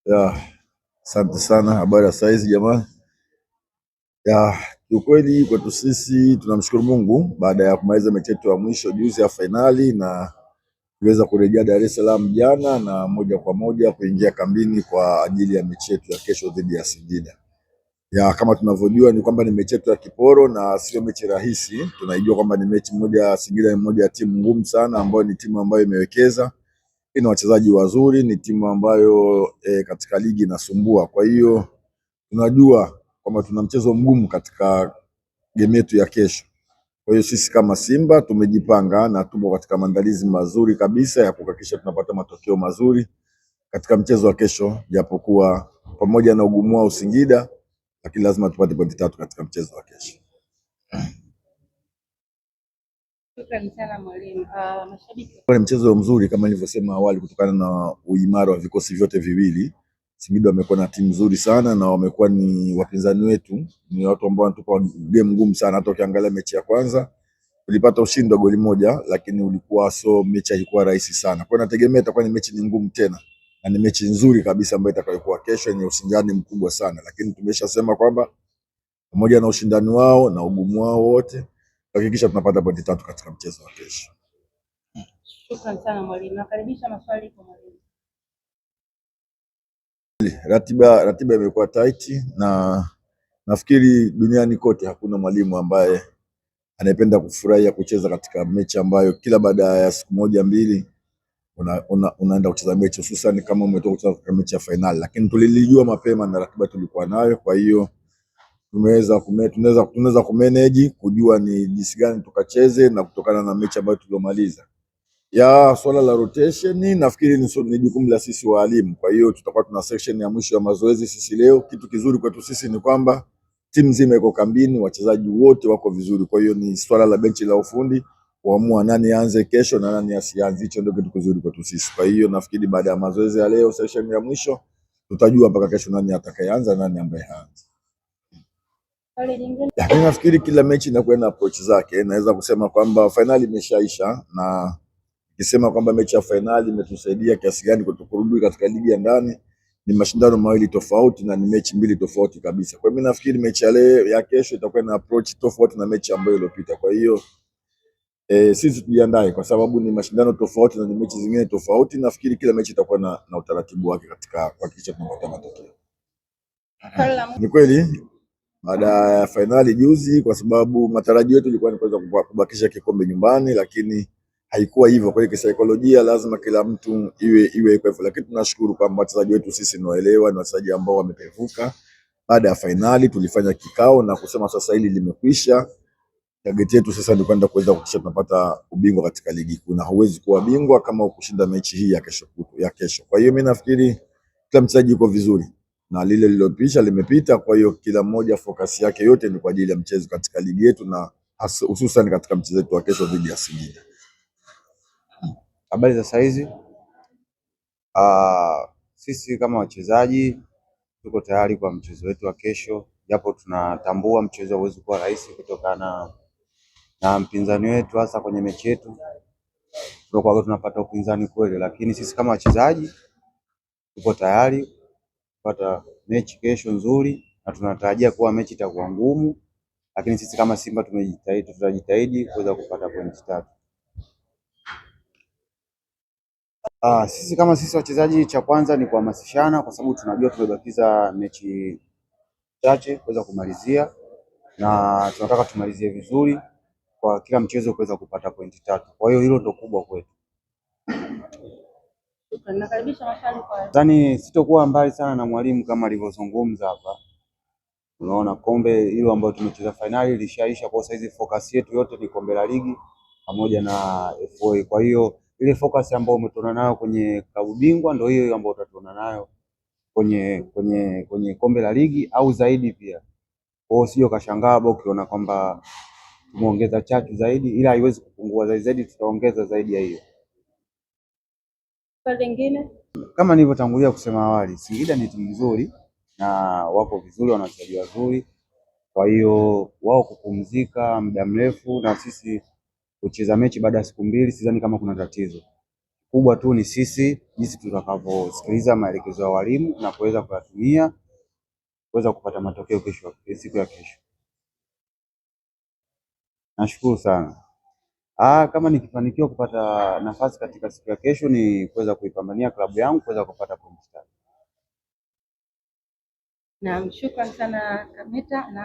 Ya, asante sana. Habari ya saizi jamani. Ya, kiukweli kwetu sisi tunamshukuru Mungu baada ya kumaliza mechi yetu ya mwisho juzi ya fainali, na tuliweza kurejea Dar es Salaam jana na moja kwa moja kuingia kambini kwa ajili ya mechi yetu ya kesho dhidi ya Singida. Ya, kama tunavyojua ni kwamba ni mechi yetu ya kiporo na sio mechi rahisi. Tunaijua kwamba ni mechi moja, Singida ni moja ya timu ngumu sana, ambayo ni timu ambayo imewekeza, ina wachezaji wazuri, ni timu ambayo katika ligi inasumbua. Kwa hiyo tunajua kwamba tuna mchezo mgumu katika game yetu ya kesho. Kwa hiyo sisi kama Simba tumejipanga na tupo katika maandalizi mazuri kabisa ya kuhakikisha tunapata matokeo mazuri katika mchezo wa kesho, japokuwa pamoja na ugumu wa Singida, lakini lazima tupate pointi 3 katika mchezo wa kesho. Shukrani sana mwalimu. Mashabiki, ni mchezo mzuri kama nilivyosema awali, kutokana na uimara wa vikosi vyote viwili. Singida wamekuwa na timu nzuri sana na wamekuwa ni wapinzani wetu, ni watu ambao wanatupa game ngumu sana. Hata ukiangalia mechi ya kwanza tulipata ushindi wa goli moja, lakini ulikuwa so mechi haikuwa rahisi sana. Kwa hiyo nategemea itakuwa ni mechi ngumu tena, na ni mechi nzuri kabisa ambayo itakayokuwa kesho, yenye ushindani mkubwa sana, lakini tumeshasema kwamba pamoja na ushindani wao na ugumu wao wote, hakikisha tunapata pointi 3 katika mchezo wa kesho. Shukrani sana mwalimu. Nakaribisha maswali kwa mwalimu. Ratiba imekuwa tight na nafikiri duniani kote hakuna mwalimu ambaye anayependa kufurahia kucheza katika mechi ambayo kila baada ya siku moja mbili unaenda kucheza mechi, hususan kama umetoka kucheza katika mechi ya fainali. Lakini tulilijua mapema na ratiba tulikuwa nayo, kwa hiyo tunaweza kumanage kujua ni jinsi gani tukacheze na kutokana na mechi ambayo tuliomaliza. Ya swala la rotation nafikiri ni jukumu la sisi walimu. Kwa hiyo tutakuwa tuna section ya mwisho ya mazoezi sisi leo. Kitu kizuri kwetu sisi ni kwamba timu nzima iko kambini, wachezaji wote wako vizuri. Kwa hiyo ni swala la benchi la ufundi kuamua nani aanze kesho na nani asianze. Hicho ndio kitu kizuri kwetu sisi. Kwa hiyo nafikiri baada ya mazoezi ya leo, section ya mwisho, tutajua mpaka kesho nani atakayeanza nani ambaye haanzi. Mimi nafikiri kila mechi inakuwa na approach zake. Naweza kusema kwamba finali imeshaisha, na nikisema kwamba mechi ya fainali imetusaidia kiasi gani kutokurudi katika ligi ya ndani, ni mashindano mawili tofauti na ni mechi mbili tofauti kabisa. Kwa hiyo mimi nafikiri mechi ya leo ya kesho itakuwa na approach tofauti na mechi ambayo iliyopita. Kwa hiyo sisi tujiandae, kwa sababu ni mashindano tofauti na ni mechi zingine tofauti. Nafikiri kila mechi itakuwa na utaratibu wake katika kuhakikisha tunapata matokeo. Ni kweli baada ya fainali juzi, kwa sababu matarajio yetu ilikuwa ni kuweza kubakisha kikombe nyumbani, lakini haikuwa hivyo. Kwa hiyo kisaikolojia lazima kila mtu iwe kwa hivyo, lakini tunashukuru kwamba wachezaji wetu sisi tunaelewa, ni wachezaji ambao wamepevuka. Baada ya fainali tulifanya kikao na kusema sasa hili limekwisha. Target yetu sasa ni kwenda kuweza kuhakikisha tunapata ubingwa katika ligi kuu, na huwezi kuwa bingwa kama ukushinda mechi hii ya kesho. Kwa hiyo mimi nafikiri kila mchezaji yuko vizuri na lile lilopisha limepita. Kwa hiyo kila mmoja focus yake yote ni kwa ajili ya mchezo katika ligi yetu, na hususan katika mchezo wetu wa kesho dhidi ya Singida. Habari za saizi. Sisi kama wachezaji tuko tayari kwa mchezo wetu wa kesho, japo tunatambua mchezo hauwezi kuwa rahisi kutokana na mpinzani wetu, hasa kwenye mechi yetu tunakuwa tunapata upinzani kweli, lakini sisi kama wachezaji tuko tayari kupata mechi kesho nzuri, na tunatarajia kuwa mechi itakuwa ngumu, lakini sisi kama Simba tutajitahidi kuweza kupata pointi 3. Sisi kama wachezaji, cha kwanza ni kuhamasishana, kwa sababu tunajua tumebakiza mechi chache kuweza kumalizia, na tunataka tumalizie vizuri kwa kila mchezo kuweza kupata pointi 3. Kwa hiyo hilo ndio kubwa kwetu. Nadhani sitokuwa mbali sana na mwalimu kama alivyozungumza hapa. Unaona, kombe hilo ambalo tumecheza finali lishaisha, kwa saizi focus yetu yote ni kombe la ligi pamoja na FA. Kwa hiyo ile focus ambayo umetona nayo kwenye klabu bingwa ndio hiyo ambayo utatuona nayo kwenye kombe la ligi au zaidi pia. Kwa hiyo sio kashangaa ukiona kwamba tumeongeza chachu zaidi, ila haiwezi kupungua zaidi, tutaongeza zaidi ya hiyo. Lingine kama nilivyotangulia kusema awali, Singida ni timu nzuri na wako vizuri, wana wachezaji wazuri. Kwa hiyo wao kupumzika muda mrefu na sisi kucheza mechi baada ya siku mbili, sidhani kama kuna tatizo. kubwa tu ni sisi jinsi tutakavyosikiliza maelekezo ya walimu na kuweza kuyatumia kuweza kupata matokeo siku ya kesho. Nashukuru sana. Kama nikifanikiwa kupata nafasi katika siku ya kesho ni kuweza kuipambania klabu yangu kuweza kupata pointi 3. Naam, shukrani sana Kameta na